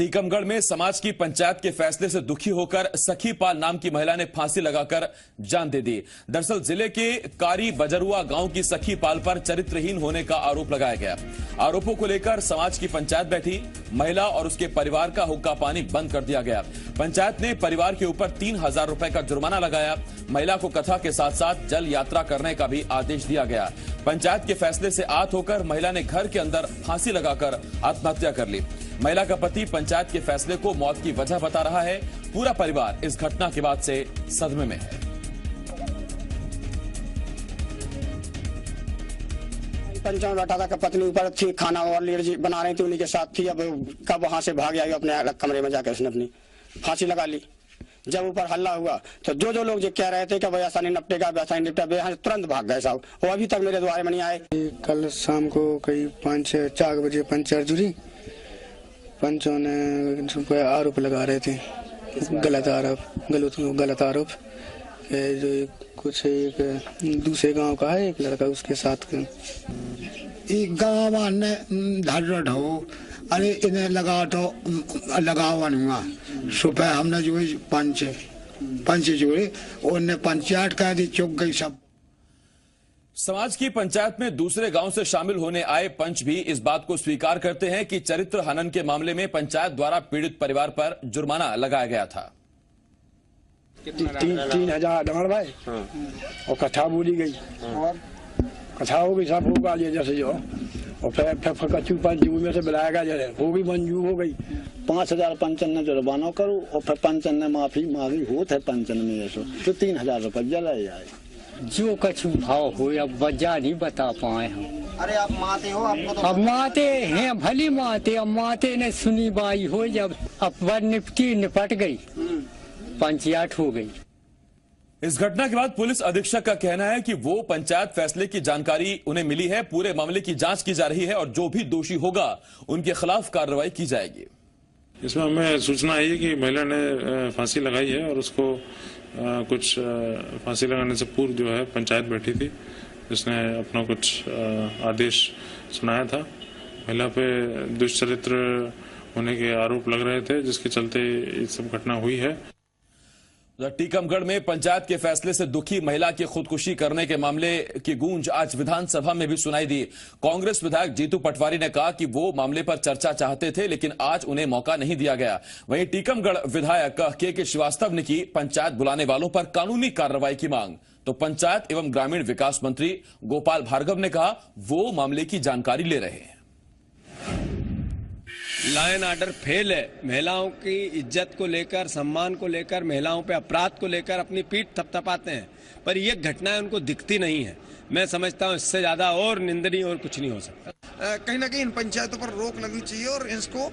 टीकमगढ़ में समाज की पंचायत के फैसले से दुखी होकर सखी पाल नाम की महिला ने फांसी लगाकर जान दे दी। दरअसल जिले के कारी बजरुआ गांव की सखी पाल पर चरित्रहीन होने का आरोप लगाया गया। आरोपों को लेकर समाज की पंचायत बैठी। महिला और उसके परिवार का हुक्का पानी बंद कर दिया गया। पंचायत ने परिवार के ऊपर 3000 रुपए का जुर्माना लगाया। महिला को कथा के साथ साथ जल यात्रा करने का भी आदेश दिया गया। पंचायत के फैसले से आहत होकर महिला ने घर के अंदर फांसी लगाकर आत्महत्या कर ली। महिला का पति पंचायत के फैसले को मौत की वजह बता रहा है। पूरा परिवार इस घटना के बाद से सदमे में है। पंचायत बैठा था कि पत्नी ऊपर थी, खाना और लीड बना रही थी, उन्हीं के साथ थी। अब कब वहां से भाग आई अपने अलग कमरे में जाकर उसने अपनी फांसी लगा ली। जब ऊपर हल्ला हुआ तो जो लोग जो कह रहे थे कि भाई ऐसा नहीं निपटेगा, वैसा नहीं निपटा, यहाँ तुरंत भाग गए साहब। वो अभी तक मेरे द्वारे में नहीं आए। कल शाम को कई 5-4 बजे पंचायत जुड़ी। पंचों ने आरोप लगा रहे थे, गलत आरोप जो कुछ एक दूसरे गांव का है, एक लड़का उसके साथ एक गाँव ने धर हो, अरे इन्हें लगावा सुबह हमने जो पंच जोड़े, उन्हें पंचायत कह दी, चुक गई सब। समाज की पंचायत में दूसरे गांव से शामिल होने आए पंच भी इस बात को स्वीकार करते हैं कि चरित्र हनन के मामले में पंचायत द्वारा पीड़ित परिवार पर जुर्माना लगाया गया था। 3000 डमर भाई और कथा बोली गई और कथा हो गई, सब होगा जैसे जो, और फिर कच्चू पंच में से बुलाया गया, जैसे वो भी मंजूर हो गई। 5000 पंचन ने जुर्माना करो और फिर पंचन ने माफी मांगी होत है पंचन में ऐसा तो 3000 रुपये जला जाए। जो कछु भाव हो अब वजह नहीं बता पाए हम। अरे आप माते हो, आपको तो अब माते हैं, भली माते। अब माते ने सुनी बाई हो, जब अब निपट गई, पंचायत हो गई। इस घटना के बाद पुलिस अधीक्षक का कहना है कि वो पंचायत फैसले की जानकारी उन्हें मिली है, पूरे मामले की जांच की जा रही है और जो भी दोषी होगा उनके खिलाफ कार्रवाई की जाएगी। इसमें हमें सूचना आई है कि महिला ने फांसी लगाई है और उसको कुछ फांसी लगाने से पूर्व जो है पंचायत बैठी थी, जिसने अपना कुछ आदेश सुनाया था। महिला पे दुष्चरित्र होने के आरोप लग रहे थे, जिसके चलते ये सब घटना हुई है। टीकमगढ़ में पंचायत के फैसले से दुखी महिला की खुदकुशी करने के मामले की गूंज आज विधानसभा में भी सुनाई दी। कांग्रेस विधायक जीतू पटवारी ने कहा कि वो मामले पर चर्चा चाहते थे, लेकिन आज उन्हें मौका नहीं दिया गया। वहीं टीकमगढ़ विधायक के श्रीवास्तव ने की पंचायत बुलाने वालों पर कानूनी कार्रवाई की मांग, तो पंचायत एवं ग्रामीण विकास मंत्री गोपाल भार्गव ने कहा वो मामले की जानकारी ले रहे हैं। लॉ एंड ऑर्डर फेल है। महिलाओं की इज्जत को लेकर, सम्मान को लेकर, महिलाओं पे अपराध को लेकर अपनी पीठ थपथपाते हैं, पर ये घटनाएं उनको दिखती नहीं है। मैं समझता हूं इससे ज्यादा और निंदनीय और कुछ नहीं हो सकता। कहीं ना कहीं इन पंचायतों पर रोक लगनी चाहिए और इसको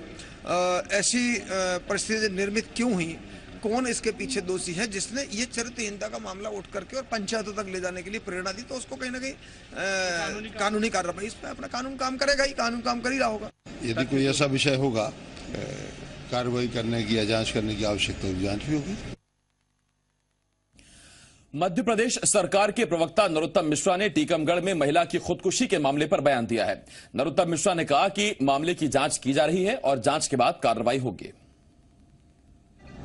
ऐसी परिस्थिति निर्मित क्यों हुई, कौन इसके पीछे दोषी है, जिसने ये चरित्रहीनता का मामला उठ करके और पंचायतों तक ले जाने के लिए प्रेरणा दी, तो उसको कहीं ना कहीं कानूनी कार्रवाई, इस पर अपना कानून काम करेगा ही, कानून काम कर ही रहा होगा। यदि कोई ऐसा विषय होगा कार्रवाई करने की या जांच करने की आवश्यकता होगी, जांच भी होगी। मध्य प्रदेश सरकार के प्रवक्ता नरोत्तम मिश्रा ने टीकमगढ़ में महिला की खुदकुशी के मामले पर बयान दिया है। नरोत्तम मिश्रा ने कहा कि मामले की जांच की जा रही है और जांच के बाद कार्रवाई होगी।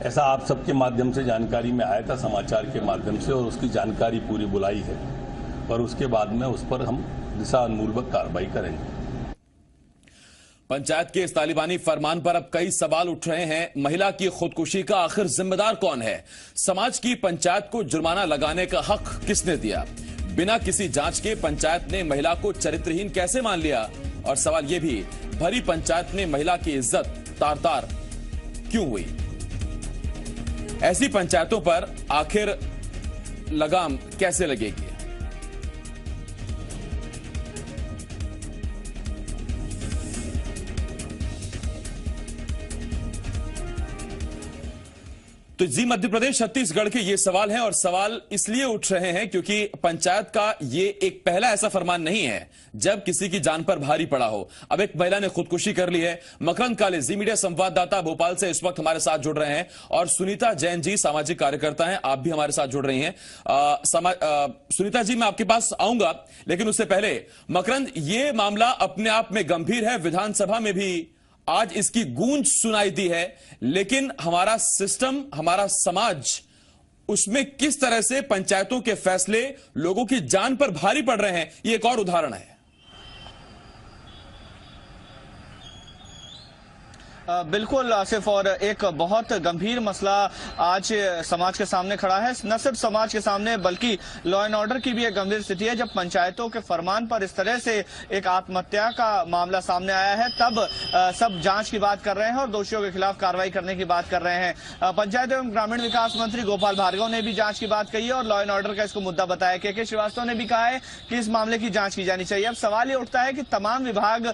ऐसा आप सबके माध्यम से जानकारी में आया था, समाचार के माध्यम से, और उसकी जानकारी पूरी बुलाई है और उसके बाद में उस पर हम दिशानुरूपक कार्रवाई करेंगे। पंचायत के इस तालिबानी फरमान पर अब कई सवाल उठ रहे हैं। महिला की खुदकुशी का आखिर जिम्मेदार कौन है? समाज की पंचायत को जुर्माना लगाने का हक किसने दिया? बिना किसी जांच के पंचायत ने महिला को चरित्रहीन कैसे मान लिया? और सवाल यह भी, भरी पंचायत में महिला की इज्जत तार-तार क्यों हुई? ऐसी पंचायतों पर आखिर लगाम कैसे लगेगी? तो जी मध्य प्रदेश छत्तीसगढ़ के ये सवाल हैं, और सवाल इसलिए उठ रहे हैं क्योंकि पंचायत का ये एक पहला ऐसा फरमान नहीं है जब किसी की जान पर भारी पड़ा हो। अब एक महिला ने खुदकुशी कर ली है। मकरंद काले जी मीडिया संवाददाता भोपाल से इस वक्त हमारे साथ जुड़ रहे हैं, और सुनीता जैन जी सामाजिक कार्यकर्ता हैं, आप भी हमारे साथ जुड़ रही हैं। सुनीता जी, मैं आपके पास आऊंगा, लेकिन उससे पहले मकरंद, ये मामला अपने आप में गंभीर है, विधानसभा में भी आज इसकी गूंज सुनाई दी है, लेकिन हमारा सिस्टम, हमारा समाज, उसमें किस तरह से पंचायतों के फैसले लोगों की जान पर भारी पड़ रहे हैं, ये एक और उदाहरण है। बिल्कुल आसिफ, और एक बहुत गंभीर मसला आज समाज के सामने खड़ा है। न सिर्फ समाज के सामने बल्कि लॉ एंड ऑर्डर की भी एक गंभीर स्थिति है। जब पंचायतों के फरमान पर इस तरह से एक आत्महत्या का मामला सामने आया है, तब सब जांच की बात कर रहे हैं और दोषियों के खिलाफ कार्रवाई करने की बात कर रहे हैं। पंचायत एवं ग्रामीण विकास मंत्री गोपाल भार्गव ने भी जांच की बात कही है और लॉ एंड ऑर्डर का इसको मुद्दा बताया। के श्रीवास्तव ने भी कहा है कि इस मामले की जांच की जानी चाहिए। अब सवाल ये उठता है कि तमाम विभाग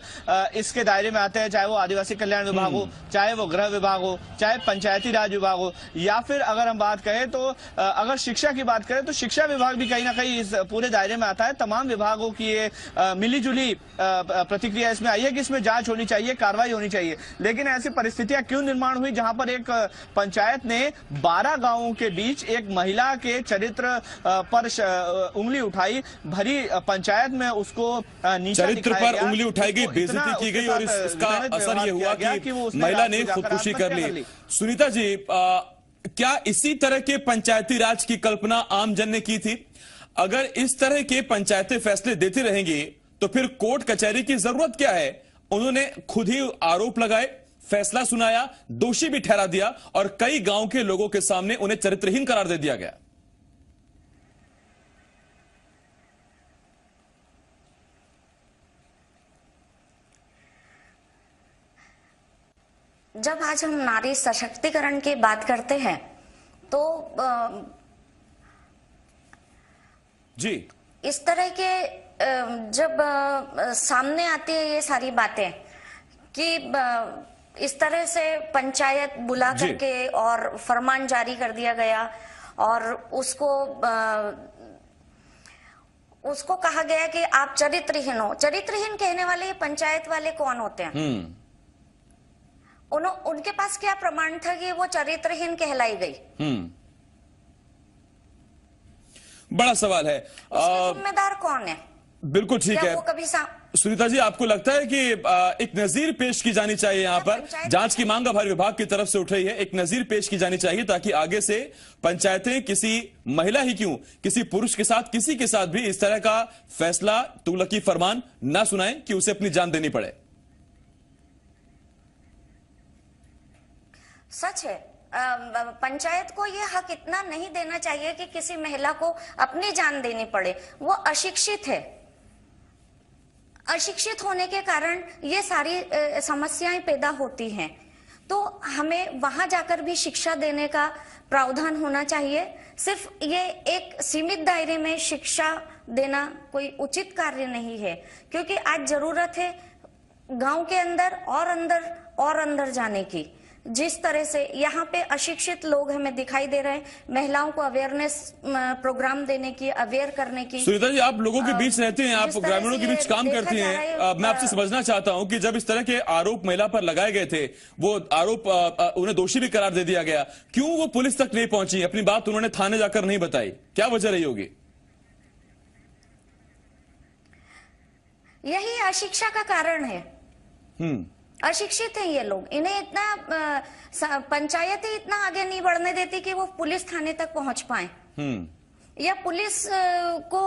इसके दायरे में आते हैं, चाहे वो आदिवासी कल्याण विभाग हो, चाहे वो गृह विभाग हो, चाहे पंचायती राज विभाग हो, या फिर अगर हम बात करें तो अगर शिक्षा की बात करें तो शिक्षा विभाग भी कहीं ना कहीं इस पूरे दायरे में आता है। तमाम विभागों की ये मिलीजुली प्रतिक्रिया इसमें आई है कि इसमें जांच होनी चाहिए, कार्रवाई होनी चाहिए। लेकिन ऐसी परिस्थितियां क्यों निर्माण हुई जहां पर एक पंचायत ने 12 गांवों के बीच एक महिला के चरित्र पर उंगली उठाई, भरी पंचायत में उसको नीचा चरित्र पर उंगली उठाई गई, बेइज्जती की गई और इसका असर ये हुआ कि महिला ने खुदकुशी कर ली। सुनीता जी, क्या इसी तरह के पंचायती राज की कल्पना आम जन ने की थी? अगर इस तरह के पंचायती फैसले देती रहेंगी तो फिर कोर्ट कचहरी की जरूरत क्या है? उन्होंने खुद ही आरोप लगाए, फैसला सुनाया, दोषी भी ठहरा दिया और कई गांव के लोगों के सामने उन्हें चरित्रहीन करार दे दिया गया। जब आज हम नारी सशक्तिकरण की बात करते हैं तो जी इस तरह के जब सामने आती है ये सारी बातें कि इस तरह से पंचायत बुला करके और फरमान जारी कर दिया गया और उसको कहा गया कि आप चरित्रहीन हो। चरित्रहीन कहने वाले ये पंचायत वाले कौन होते हैं? उनके पास क्या प्रमाण था कि वो चरित्रहीन कहलाई गई? बड़ा सवाल है। जिम्मेदार कौन है? बिल्कुल ठीक है। वो कभी सुनीता जी, आपको लगता है कि एक नजीर पेश की जानी चाहिए? यहां पर जांच की मांग हर विभाग की तरफ से उठ रही है, एक नजीर पेश की जानी चाहिए ताकि आगे से पंचायतें किसी महिला ही क्यों, किसी पुरुष के साथ, किसी के साथ भी इस तरह का फैसला, तुगलकी फरमान ना सुनाएं कि उसे अपनी जान देनी पड़े। सच है, पंचायत को यह हक इतना नहीं देना चाहिए कि किसी महिला को अपनी जान देनी पड़े। वो अशिक्षित है, अशिक्षित होने के कारण ये सारी समस्याएं पैदा होती हैं। तो हमें वहां जाकर भी शिक्षा देने का प्रावधान होना चाहिए। सिर्फ ये एक सीमित दायरे में शिक्षा देना कोई उचित कार्य नहीं है, क्योंकि आज जरूरत है गांव के अंदर और अंदर जाने की। जिस तरह से यहाँ पे अशिक्षित लोग हमें दिखाई दे रहे हैं, महिलाओं को अवेयरनेस प्रोग्राम देने की, अवेयर करने की। सुनीता जी, आप लोगों के बीच रहती हैं, आप ग्रामीणों के बीच काम करती हैं। मैं आपसे समझना चाहता हूं कि जब इस तरह के आरोप महिला पर लगाए गए थे, वो आरोप उन्हें दोषी भी करार दे दिया गया, क्यों वो पुलिस तक नहीं पहुंची? अपनी बात उन्होंने थाने जाकर नहीं बताई, क्या वजह रही होगी? यही अशिक्षा का कारण है। अशिक्षित हैं ये लोग, इन्हें इतना पंचायत ही इतना आगे नहीं बढ़ने देती कि वो पुलिस थाने तक पहुंच पाए। या पुलिस को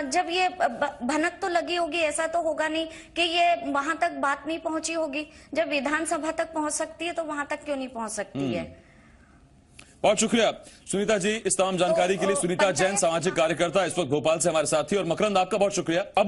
जब ये भनक तो लगी होगी, ऐसा तो होगा नहीं कि ये वहां तक बात नहीं पहुंची होगी। जब विधानसभा तक पहुंच सकती है तो वहां तक क्यों नहीं पहुंच सकती है? बहुत शुक्रिया सुनीता जी इस तमाम जानकारी के लिए। सुनीता जैन, सामाजिक कार्यकर्ता, इस वक्त भोपाल से हमारे साथी, और मकरंद आपका बहुत शुक्रिया। अब